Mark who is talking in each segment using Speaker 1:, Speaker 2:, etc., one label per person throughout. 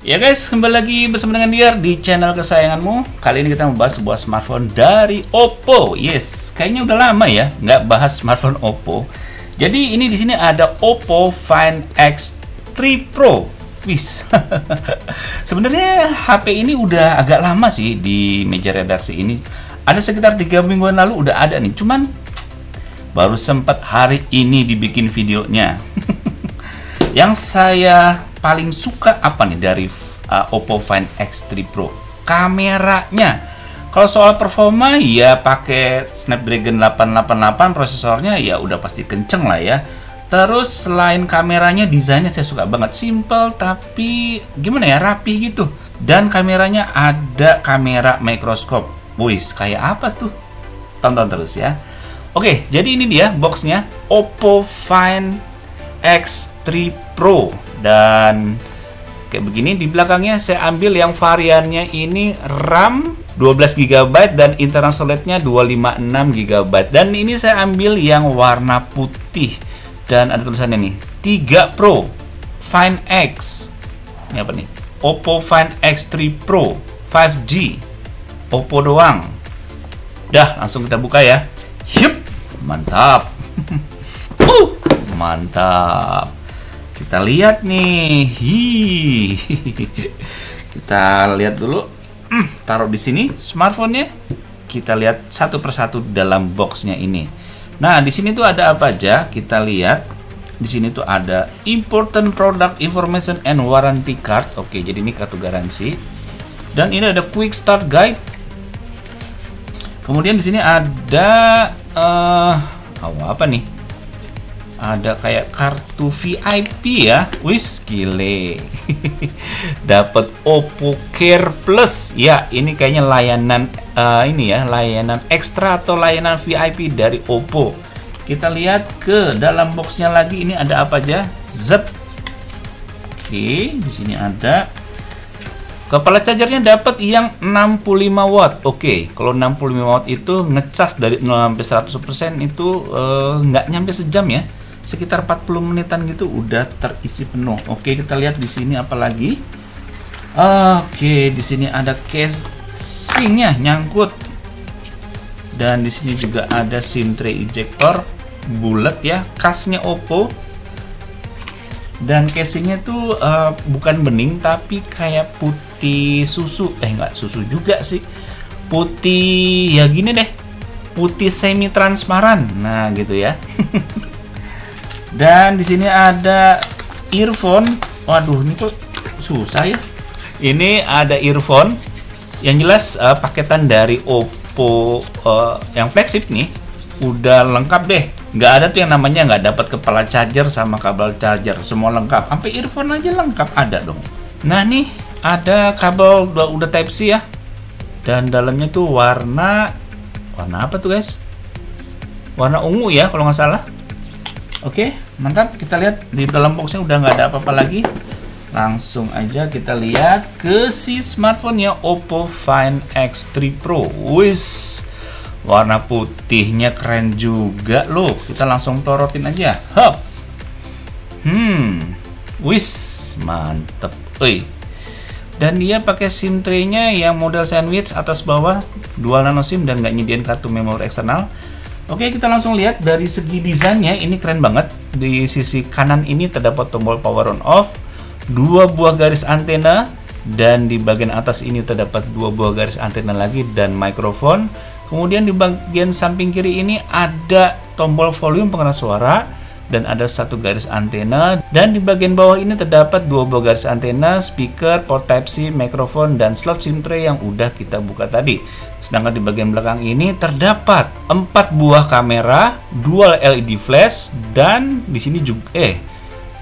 Speaker 1: Ya guys, kembali lagi bersama dengan Diar di channel kesayanganmu. Kali ini kita membahas sebuah smartphone dari Oppo. Yes, kayaknya udah lama ya nggak bahas smartphone Oppo. Jadi ini di sini ada Oppo Find X3 Pro. Wis. Sebenarnya HP ini udah agak lama sih di meja redaksi ini. Ada sekitar 3 mingguan lalu udah ada nih. Cuman baru sempat hari ini dibikin videonya. Yang saya paling suka apa nih dari Oppo Find X3 Pro? Kameranya. Kalau soal performa ya pakai Snapdragon 888, prosesornya ya udah pasti kenceng lah ya. Terus selain kameranya, desainnya saya suka banget, simple tapi gimana ya, rapi gitu. Dan kameranya ada kamera mikroskop. Wih, kayak apa tuh? Tonton terus ya. Oke, jadi ini dia boxnya Oppo Find X3 Pro. Dan kayak begini, di belakangnya saya ambil yang variannya ini RAM 12 GB dan internal storage-nya 256 GB. Dan ini saya ambil yang warna putih. Dan ada tulisannya nih, 3 Pro Find X. Ini apa nih? Oppo Find X3 Pro 5G. Oppo doang. Dah, langsung kita buka ya. Yup, mantap. Mantap. Kita lihat nih. Kita lihat dulu. Taruh di sini smartphone-nya. Kita lihat satu persatu dalam boxnya ini. Nah, di sini tuh ada apa aja? Kita lihat. Di sini tuh ada Important Product Information and Warranty Card. Oke, jadi ini kartu garansi. Dan ini ada Quick Start Guide. Kemudian di sini ada apa nih? Ada kayak kartu VIP ya. Wis, gile. Dapat Oppo Care Plus. Ya, ini kayaknya layanan ini ya, layanan ekstra atau layanan VIP dari Oppo. Kita lihat ke dalam boxnya lagi, ini ada apa aja? Zep. Oke, di sini ada kepala chargernya, dapat yang 65 watt. Oke, kalau 65 watt itu ngecas dari 0 sampai 100% itu nggak nyampe sejam ya. Sekitar 40 menitan gitu udah terisi penuh. Oke, kita lihat di sini apa lagi? Oke, di sini ada casingnya nyangkut. Dan di sini juga ada SIM tray ejector bulat ya, khasnya Oppo. Dan casingnya tuh bukan bening tapi kayak putih susu. Nggak susu juga sih. Putih ya gini deh. Putih semi transparan. Nah, gitu ya. Dan di sini ada earphone. Waduh, ini kok susah ya. Ini ada earphone. Yang jelas paketan dari Oppo yang flagship nih udah lengkap deh. Nggak ada tuh yang namanya nggak dapat kepala charger sama kabel charger. Semua lengkap. Sampai earphone aja lengkap ada dong. Nah, nih ada kabel udah Type C ya. Dan dalamnya tuh warna apa tuh guys? Warna ungu ya kalau nggak salah. Oke, mantap. Kita lihat di dalam boxnya udah nggak ada apa-apa lagi. Langsung aja kita lihat ke si smartphone-nya Oppo Find X3 Pro. Wis, warna putihnya keren juga loh. Kita langsung torotin aja. Hop. Wis, mantep. Dan dia pakai SIM tray-nya yang model sandwich atas bawah, dual nano SIM dan nggak nyediain kartu memori eksternal. Oke, kita langsung lihat dari segi desainnya, ini keren banget. Di sisi kanan ini terdapat tombol power on off, 2 buah garis antena, dan di bagian atas ini terdapat 2 buah garis antena lagi dan mikrofon. Kemudian di bagian samping kiri ini ada tombol volume pengeras suara dan ada 1 garis antena, dan di bagian bawah ini terdapat 2 buah garis antena, speaker, port Type C, mikrofon, dan slot SIM tray yang udah kita buka tadi. Sedangkan di bagian belakang ini terdapat 4 buah kamera, dual LED flash, dan di sini juga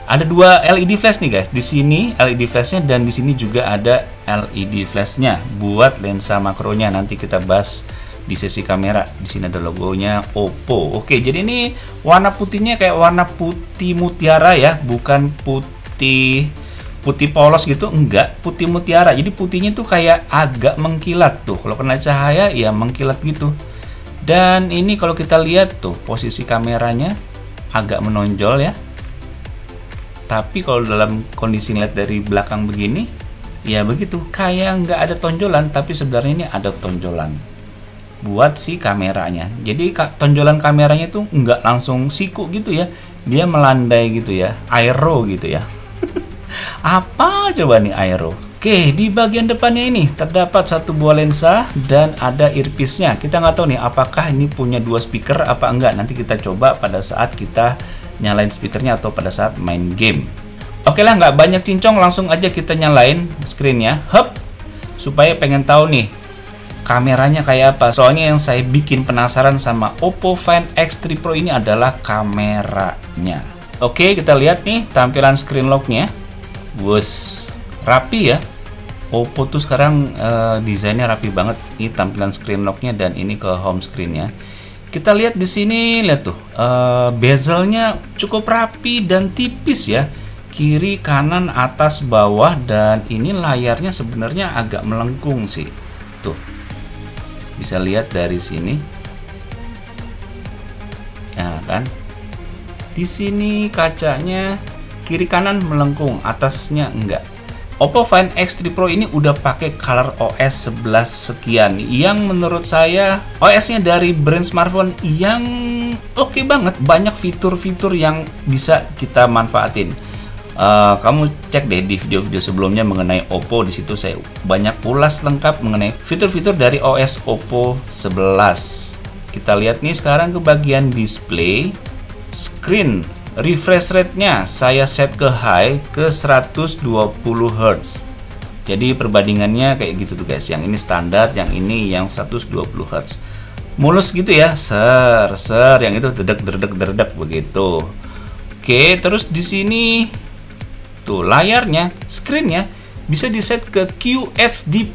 Speaker 1: ada 2 LED flash nih guys. Di sini LED flashnya dan di sini juga ada LED flashnya buat lensa makronya. Nanti kita bahas di sesi kamera. Di sini ada logonya Oppo. Oke, jadi ini warna putihnya kayak warna putih mutiara ya, bukan putih polos gitu, enggak, putih mutiara. Jadi putihnya tuh kayak agak mengkilat tuh. Kalau kena cahaya ya mengkilat gitu. Dan ini kalau kita lihat tuh posisi kameranya agak menonjol ya. Tapi kalau dalam kondisi lihat dari belakang begini Ya begitu, kayak nggak ada tonjolan, tapi sebenarnya ini ada tonjolan buat si kameranya. Jadi tonjolan kameranya itu nggak langsung siku gitu ya, dia melandai gitu ya, aero gitu ya. Apa coba nih aero? Oke, di bagian depannya ini terdapat satu buah lensa dan ada earpiece-nya. Kita nggak tahu nih apakah ini punya dua speaker apa enggak. Nanti kita coba pada saat kita nyalain speakernya atau pada saat main game. Oke lah, nggak banyak cincong, langsung aja kita nyalain screen-nya. Hup, supaya pengen tahu nih kameranya kayak apa. Soalnya yang saya bikin penasaran sama Oppo Find X3 Pro ini adalah kameranya. Oke, kita lihat nih tampilan screen lock-nya. Wus, rapi ya. Oppo tuh sekarang desainnya rapi banget. Ini tampilan screen lock-nya dan ini ke home screen-nya. Kita lihat di sini, lihat tuh bezelnya cukup rapi dan tipis ya. Kiri, kanan, atas, bawah, dan ini layarnya sebenarnya agak melengkung sih. Tuh, bisa lihat dari sini, ya kan? Di sini kacanya kiri kanan melengkung, atasnya enggak. Oppo Find X3 Pro ini udah pakai Color OS 11 sekian, yang menurut saya OS-nya dari brand smartphone yang oke banget, banyak fitur-fitur yang bisa kita manfaatin. Kamu cek deh di video-video sebelumnya mengenai Oppo, di situ saya banyak ulas lengkap mengenai fitur-fitur dari OS Oppo 11. Kita lihat nih sekarang ke bagian display, screen refresh rate-nya saya set ke high ke 120 Hz. Jadi perbandingannya kayak gitu tuh guys. Yang ini standar, yang ini yang 120 Hz. Mulus gitu ya, ser, yang itu dedek begitu. Oke, terus di sini tuh layarnya, screen-nya bisa diset ke QHD+.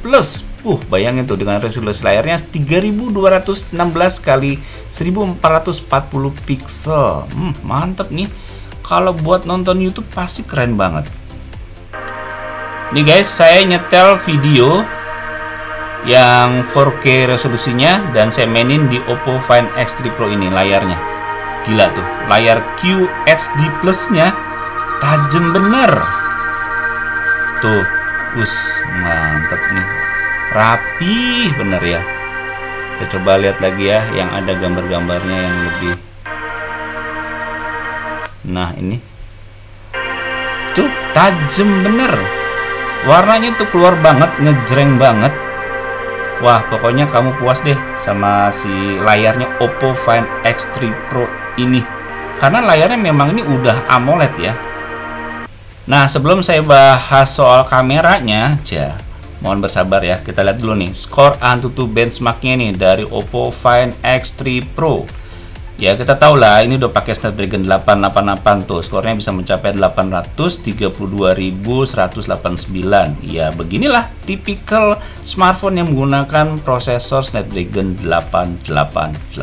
Speaker 1: Bayangin tuh dengan resolusi layarnya 3216 kali 1440 pixel. Mantep nih. Kalau buat nonton YouTube pasti keren banget. Nih guys, saya nyetel video yang 4K resolusinya dan saya mainin di Oppo Find X3 Pro ini layarnya. Gila tuh, layar QHD Plus-nya tajam bener. Tuh, mantep nih. Rapi bener ya. Kita coba lihat lagi ya yang ada gambar-gambarnya yang lebih. Nah, ini. Tuh, tajam bener. Warnanya tuh keluar banget, ngejreng banget. Wah, pokoknya kamu puas deh sama si layarnya Oppo Find X3 Pro ini. Karena layarnya memang ini udah AMOLED ya. Nah, sebelum saya bahas soal kameranya, mohon bersabar ya. Kita lihat dulu nih skor AnTuTu benchmarknya nih dari Oppo Find X3 Pro. Ya, kita tahu lah ini udah pakai Snapdragon 888 tuh. Skornya bisa mencapai 832.189. Ya, beginilah tipikal smartphone yang menggunakan prosesor Snapdragon 888.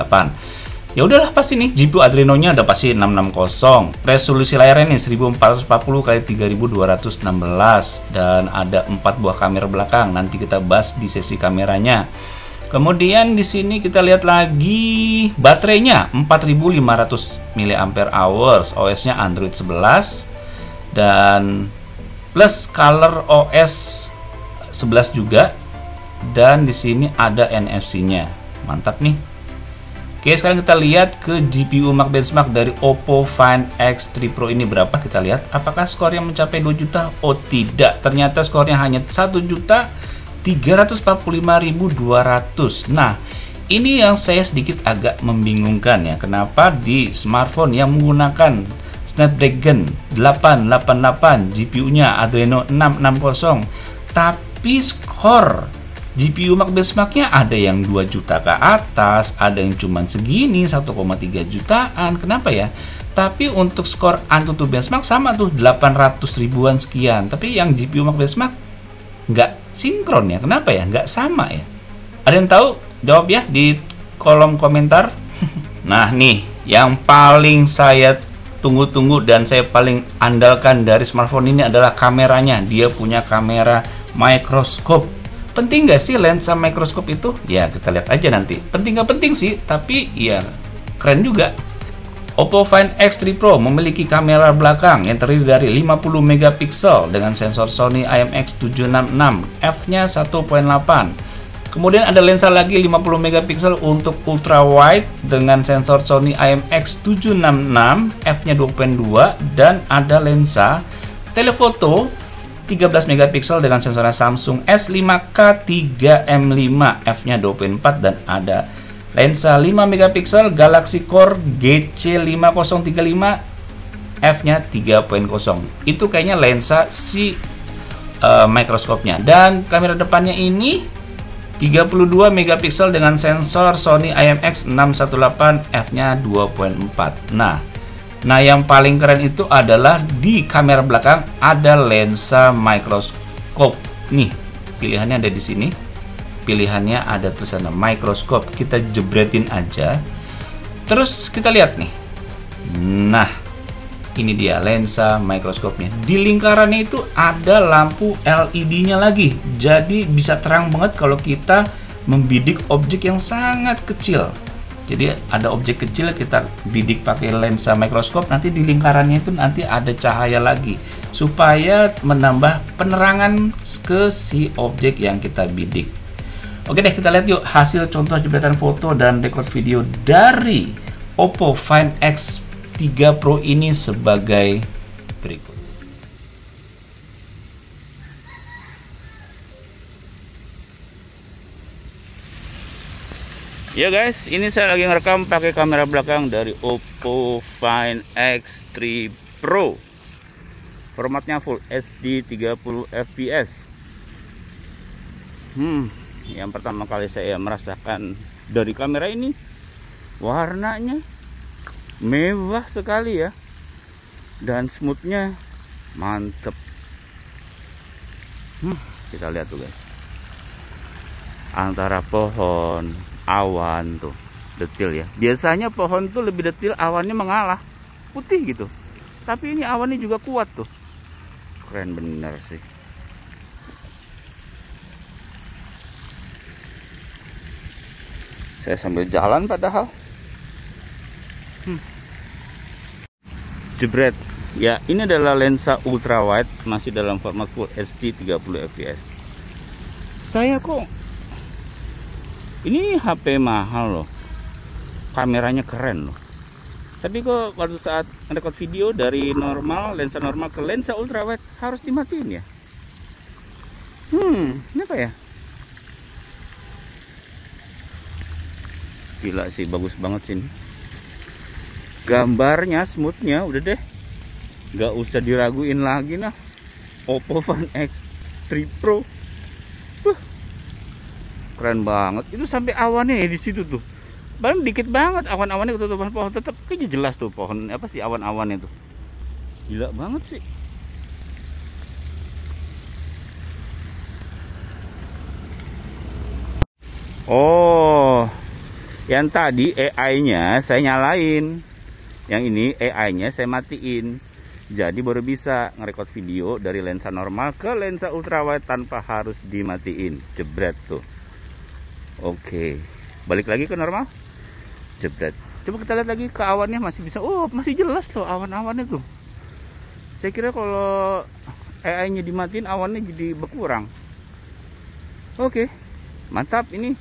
Speaker 1: Ya udahlah, pasti nih GPU Adreno-nya udah pasti 660. Resolusi layarnya nih 1440 x 3216 dan ada 4 buah kamera belakang. Nanti kita bahas di sesi kameranya. Kemudian di sini kita lihat lagi baterainya 4500 mAh, OS-nya Android 11 dan plus Color OS 11 juga. Dan di sini ada NFC-nya. Mantap nih. Oke, sekarang kita lihat ke GPU Max benchmark dari Oppo Find X3 Pro ini berapa. Kita lihat apakah skornya mencapai 2 juta. Oh tidak, ternyata skornya hanya 1.345.200. Nah, ini yang saya sedikit agak membingungkan ya. Kenapa di smartphone yang menggunakan Snapdragon 888, GPU-nya Adreno 660, tapi skor GPU Max benchmarknya ada yang 2 juta ke atas, ada yang cuman segini 1,3 jutaan. Kenapa ya? Tapi untuk skor AnTuTu benchmark sama tuh 800 ribuan sekian. Tapi yang GPU Max benchmark nggak sinkron ya. Kenapa ya? Nggak sama ya? Ada yang tahu? Jawab ya di kolom komentar. Nah nih, yang paling saya tunggu-tunggu dan saya paling andalkan dari smartphone ini adalah kameranya. Dia punya kamera mikroskop. Penting nggak sih lensa mikroskop itu? Ya kita lihat aja nanti. Penting nggak penting sih, tapi ya keren juga. Oppo Find X3 Pro memiliki kamera belakang yang terdiri dari 50 megapiksel dengan sensor Sony IMX766 f-nya 1.8. Kemudian ada lensa lagi 50 megapiksel untuk ultra wide dengan sensor Sony IMX766 f-nya 2.2 dan ada lensa telefoto 13 megapiksel dengan sensornya Samsung S5K 3M5 f-nya 2.4 dan ada lensa 5 megapiksel Galaxy Core GC5035 f-nya 3.0. Itu kayaknya lensa si mikroskopnya. Dan kamera depannya ini 32 megapiksel dengan sensor Sony IMX618 f-nya 2.4. Nah, yang paling keren itu adalah di kamera belakang ada lensa mikroskop. Nih, pilihannya ada di sini. Pilihannya ada tulisannya mikroskop. Kita jebretin aja. Terus kita lihat nih. Nah, ini dia lensa mikroskopnya. Di lingkarannya itu ada lampu LED-nya lagi. Jadi bisa terang banget kalau kita membidik objek yang sangat kecil. Jadi ada objek kecil kita bidik pakai lensa mikroskop, nanti di lingkarannya itu nanti ada cahaya lagi supaya menambah penerangan ke si objek yang kita bidik. Oke deh, kita lihat yuk hasil contoh jebretan foto dan record video dari Oppo Find X3 Pro ini sebagai berikut. Ya guys, ini saya lagi ngerekam pakai kamera belakang dari Oppo Find X3 Pro. Formatnya Full HD 30 fps. Yang pertama kali saya merasakan dari kamera ini, warnanya mewah sekali ya, dan smoothnya mantep. Kita lihat tuh guys, antara pohon, awan tuh detail ya. Biasanya pohon tuh lebih detail, awannya mengalah putih gitu, tapi ini awannya juga kuat tuh. Keren bener sih. Saya sambil jalan padahal. Jebret. Ya, ini adalah lensa ultra wide, masih dalam format Full HD 30 fps. Saya kok ini HP mahal loh, kameranya keren loh, tapi kok pada saat record video dari normal, lensa normal ke lensa ultra wide harus dimatiin ya. Kenapa ya? Gila sih, bagus banget sih ini. Gambarnya, smoothnya udah deh, nggak usah diraguin lagi nah. Oppo Find X3 Pro, keren banget. Itu sampai awannya ya di situ tuh, bahkan dikit banget awan-awannya ketutupan pohon, tetap kayaknya jelas tuh pohon apa sih awan-awannya tuh. Gila banget sih. Oh, yang tadi AI-nya saya nyalain, yang ini AI-nya saya matiin. Jadi baru bisa ngerekord video dari lensa normal ke lensa ultrawide tanpa harus dimatiin. Jebret tuh. Oke, balik lagi ke normal. Jebret. Coba kita lihat lagi ke awannya, masih bisa. Oh, masih jelas tuh awan-awannya tuh. Saya kira kalau AI-nya dimatiin awannya jadi berkurang. Oke, mantap ini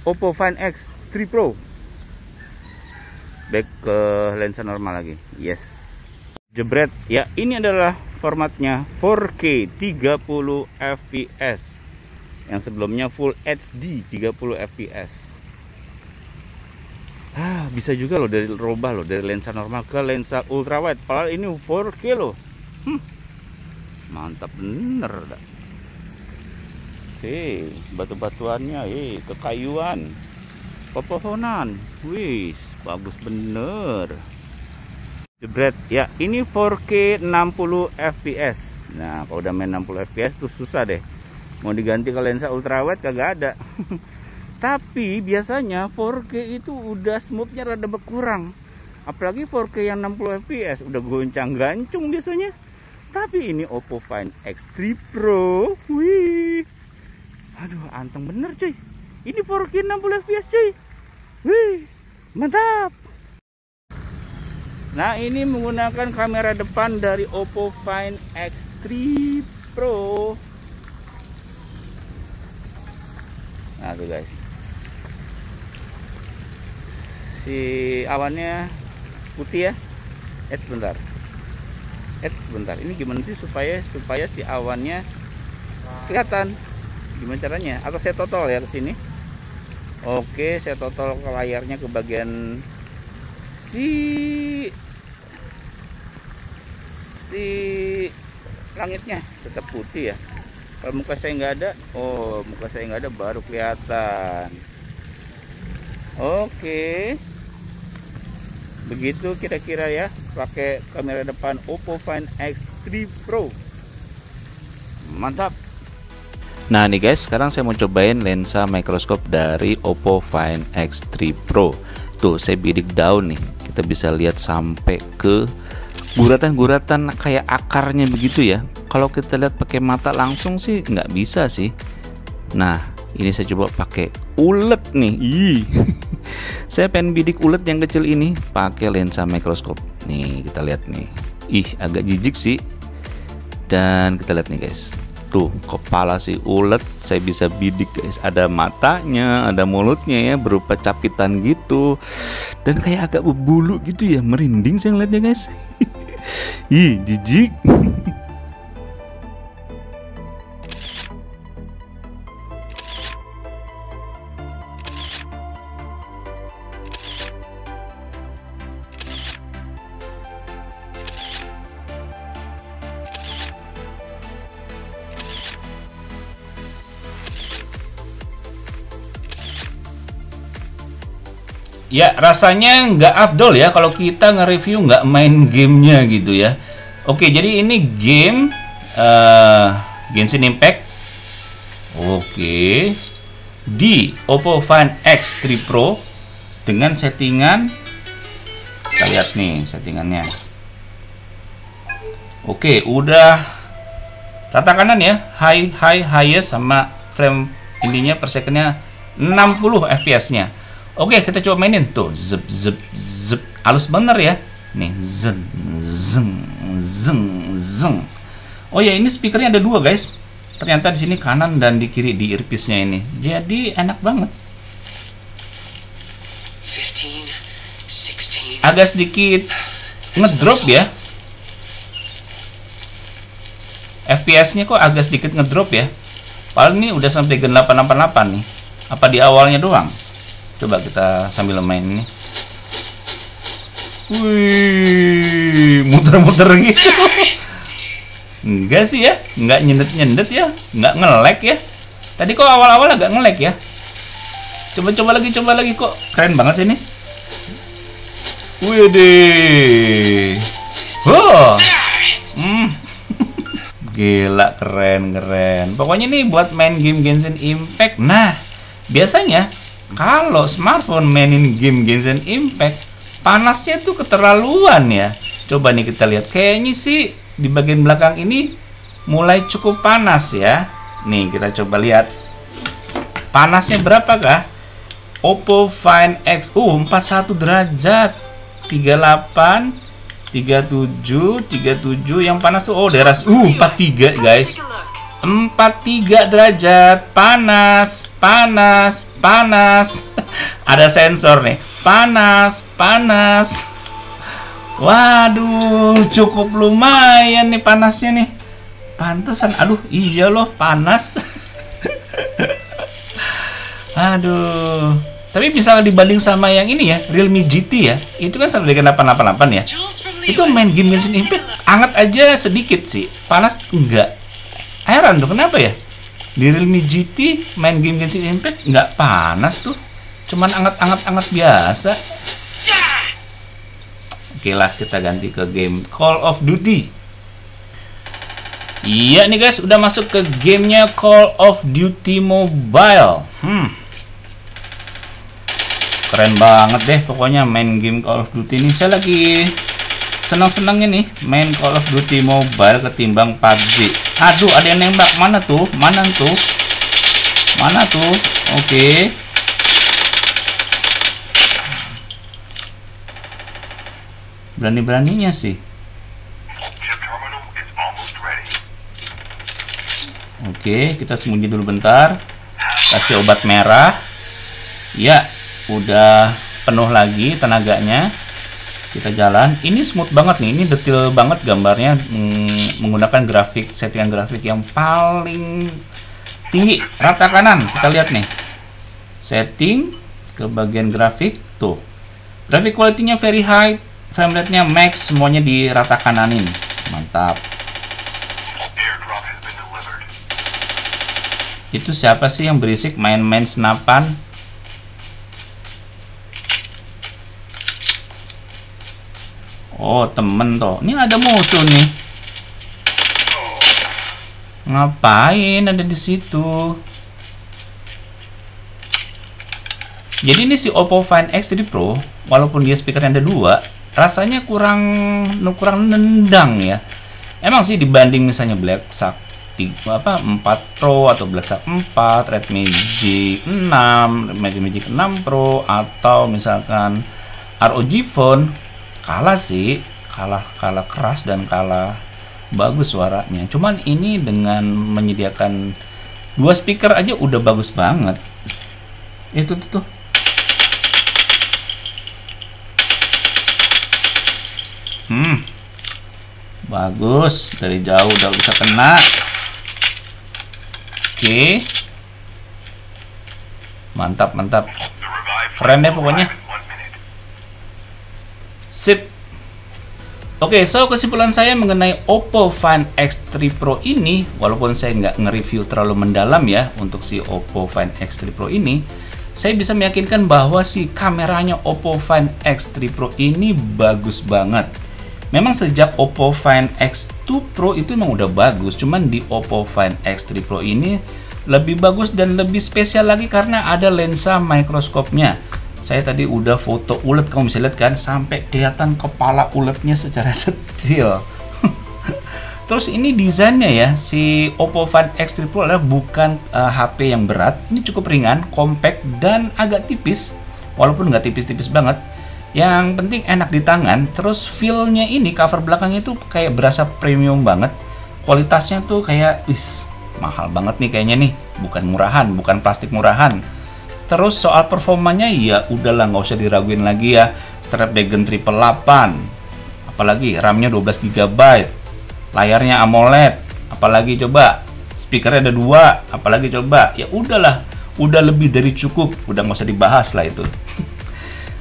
Speaker 1: Oppo Find X3 Pro. Back ke lensa normal lagi. Yes. Jebret. Ya, ini adalah formatnya 4K 30 fps. Yang sebelumnya Full HD 30 fps. Bisa juga loh dari robah loh, dari lensa normal ke lensa ultrawide. Padahal ini 4K loh. Mantap bener dah. Oke, batu-batuannya, kekayuan, pepohonan, wih, bagus bener. Jebret. Ya, ini 4K 60 fps. Nah, kalau udah main 60 fps tuh susah deh. Mau diganti ke lensa ultrawide kagak ada. Tapi biasanya 4K itu udah smoothnya rada berkurang. Apalagi 4K yang 60 fps udah goncang-gancung biasanya. Tapi ini Oppo Find X3 Pro. Wih. Aduh, anteng bener cuy. Ini 4K 60 fps cuy. Wih, mantap. Nah, ini menggunakan kamera depan dari Oppo Find X3 Pro. Nah tuh guys, si awannya putih ya. Sebentar, ini gimana sih supaya si awannya kelihatan? Gimana caranya? Atau saya total ya ke sini? Oke, saya total ke layarnya ke bagian si langitnya tetap putih ya. Kalau muka saya nggak ada, muka saya nggak ada baru kelihatan. Oke, begitu kira-kira ya pakai kamera depan Oppo Find X3 Pro. Mantap. Nah nih guys, sekarang saya mau cobain lensa mikroskop dari Oppo Find X3 Pro. Tuh saya bidik daun nih, kita bisa lihat sampai ke guratan-guratan kayak akarnya begitu ya. Kalau kita lihat pakai mata langsung sih nggak bisa sih. Nah ini saya coba pakai ulet nih. Saya pengen bidik ulet yang kecil ini pakai lensa mikroskop. Nih kita lihat nih. Agak jijik sih. Dan kita lihat nih guys. Tuh kepala si ulet saya bisa bidik guys. Ada matanya, ada mulutnya ya, berupa capitan gitu. Dan kayak agak berbulu gitu ya. Merinding saya ngeliatnya guys. Jijik. Ya rasanya nggak afdol ya kalau kita nge-review nggak main gamenya gitu ya. Oke, jadi ini game Genshin Impact. Oke, di Oppo Find X3 Pro dengan settingan, kita lihat nih settingannya. Oke, udah rata kanan ya, highest sama frame intinya per secondnya 60 fps-nya. Oke, kita coba mainin tuh, zep, halus bener ya. Nih, zeng. Oh ya, ini speakernya ada dua guys. Ternyata di sini kanan dan di kiri di earpiece-nya ini. Jadi enak banget.
Speaker 2: 15, 16.
Speaker 1: Agak sedikit ngedrop ya. FPS-nya kok agak sedikit ngedrop ya. Paling ini udah sampai gen 888 nih. Apa di awalnya doang? Coba kita sambil main ini. Wih, muter-muter gitu. Enggak sih ya, enggak nyendet-nyendet ya, enggak nge-lag ya. Tadi kok awal-awal agak nge-lag ya. Coba lagi kok keren banget sih ini. Wih deh. Gila, keren. Pokoknya nih buat main game Genshin Impact. Nah, biasanya kalau smartphone mainin game Genshin Impact, panasnya tuh keterlaluan ya. Coba nih kita lihat. Kayaknya sih di bagian belakang ini mulai cukup panas ya. Nih kita coba lihat. Panasnya berapakah? Oppo Find X 41 derajat. 38, 37 yang panas tuh daerah 43 guys. 43 derajat, panas. Ada sensor nih, panas. Waduh, cukup lumayan nih panasnya nih. Pantesan, aduh, iya loh panas. Aduh, tapi bisa dibanding sama yang ini ya, Realme GT ya, itu kan Snapdragon 888 ya. Itu main game Genshin Impact hangat aja sedikit sih, panas enggak. Heran tuh kenapa ya? Di Realme GT main game Genshin Impact nggak panas tuh, cuman anget biasa. Oke lah, kita ganti ke game Call of Duty. Iya nih guys, udah masuk ke gamenya Call of Duty Mobile. Keren banget deh pokoknya main game Call of Duty ini. Saya lagi senang-senangnya nih main Call of Duty Mobile ketimbang PUBG. Aduh, ada yang nembak. Mana tuh? Oke. Berani-beraninya sih. Oke, kita sembunyi dulu bentar. Kasih obat merah. Ya, udah penuh lagi tenaganya. Kita jalan. Ini smooth banget nih. Ini detail banget gambarnya, menggunakan settingan grafik yang paling tinggi, rata kanan. Kita lihat nih. Setting ke bagian grafik tuh. Grafik quality-nya very high, frame rate-nya max, semuanya di rata kananin. Mantap. Itu siapa sih yang berisik main-main senapan? Oh, temen toh. Ini ada musuh nih. Ngapain ada di situ? Jadi ini si Oppo Find X3 Pro, walaupun dia speakernya ada 2, rasanya kurang nendang ya. Emang sih dibanding misalnya Black Shark 4 Pro atau Black Shark 4, Redmi G6, Magic 6 Pro atau misalkan ROG Phone, kalah sih, kalah keras dan kalah bagus suaranya. Cuman ini dengan menyediakan 2 speaker aja udah bagus banget. Itu tuh. Bagus, dari jauh udah bisa kena. Oke. Mantap. Keren deh pokoknya. Sip. Oke, so kesimpulan saya mengenai Oppo Find X3 Pro ini, walaupun saya nggak nge-review terlalu mendalam ya untuk si Oppo Find X3 Pro ini, saya bisa meyakinkan bahwa si kameranya Oppo Find X3 Pro ini bagus banget. Memang sejak Oppo Find X2 Pro itu memang udah bagus, cuman di Oppo Find X3 Pro ini lebih bagus dan lebih spesial lagi karena ada lensa mikroskopnya. Saya tadi udah foto ulet, kamu bisa lihat kan, sampai kelihatan kepala uletnya secara detail. Terus ini desainnya ya, si Oppo Find X3 Pro adalah bukan HP yang berat, ini cukup ringan, compact dan agak tipis, walaupun nggak tipis-tipis banget. Yang penting enak di tangan. Terus feel-nya ini, cover belakangnya itu kayak berasa premium banget. Kualitasnya tuh kayak, mahal banget nih kayaknya nih. Bukan murahan, bukan plastik murahan. Terus soal performanya ya udahlah, nggak usah diraguin lagi ya. Snapdragon 888. Apalagi RAM-nya 12 GB. Layarnya AMOLED. Apalagi coba. Speakernya ada 2. Apalagi coba. Ya udahlah, udah lebih dari cukup. Udah nggak usah dibahas lah itu.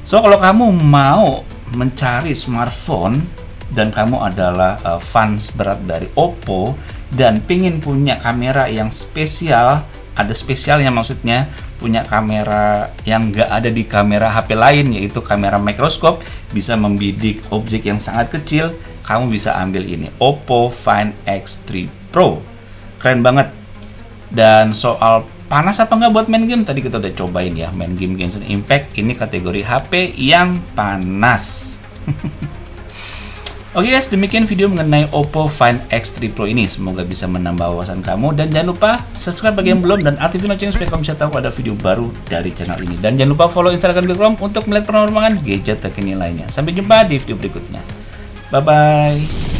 Speaker 1: So, kalau kamu mau mencari smartphone dan kamu adalah fans berat dari Oppo dan pingin punya kamera yang spesial, ada spesialnya maksudnya, punya kamera yang nggak ada di kamera HP lain, yaitu kamera mikroskop, bisa membidik objek yang sangat kecil, kamu bisa ambil ini, Oppo Find X3 Pro. Keren banget. Dan soal panas apa nggak buat main game, tadi kita udah cobain ya, main game Genshin Impact, ini kategori HP yang panas. Oke guys, demikian video mengenai Oppo Find X3 Pro ini. Semoga bisa menambah wawasan kamu, dan jangan lupa subscribe bagi yang belum dan aktifin loncengnya supaya kamu bisa tahu ada video baru dari channel ini. Dan jangan lupa follow Instagram Bilkrom untuk melihat perkembangan gadget terkini lainnya. Sampai jumpa di video berikutnya. Bye bye.